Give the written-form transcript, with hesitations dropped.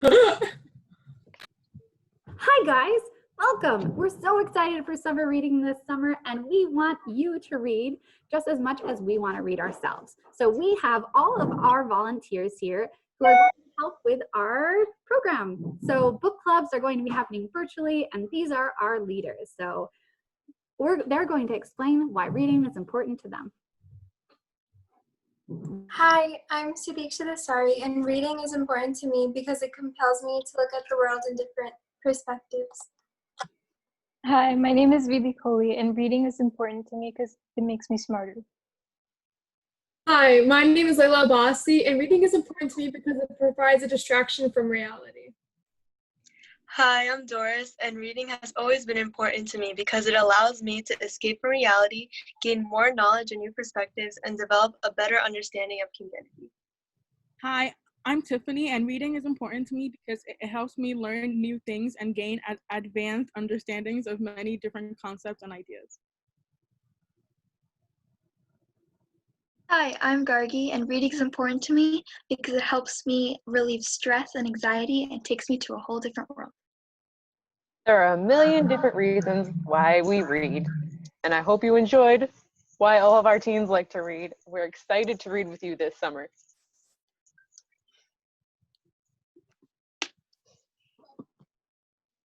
Hi guys, welcome. We're so excited for summer reading this summer, and we want you to read just as much as we want to read ourselves. So we have all of our volunteers here who are going to help with our program. So book clubs are going to be happening virtually, and these are our leaders. So they're going to explain why reading is important to them. Hi, I'm Sudiksha Dasari, and reading is important to me because it compels me to look at the world in different perspectives. Hi, my name is Vivi Kohli, and reading is important to me because it makes me smarter. Hi, my name is Layla Abbasi, and reading is important to me because it provides a distraction from reality. Hi, I'm Doris, and reading has always been important to me because it allows me to escape from reality, gain more knowledge and new perspectives, and develop a better understanding of community. Hi, I'm Tiffany, and reading is important to me because it helps me learn new things and gain advanced understandings of many different concepts and ideas. Hi, I'm Gargi, and reading is important to me because it helps me relieve stress and anxiety and takes me to a whole different world. There are a million different reasons why we read, and I hope you enjoyed why all of our teens like to read. We're excited to read with you this summer.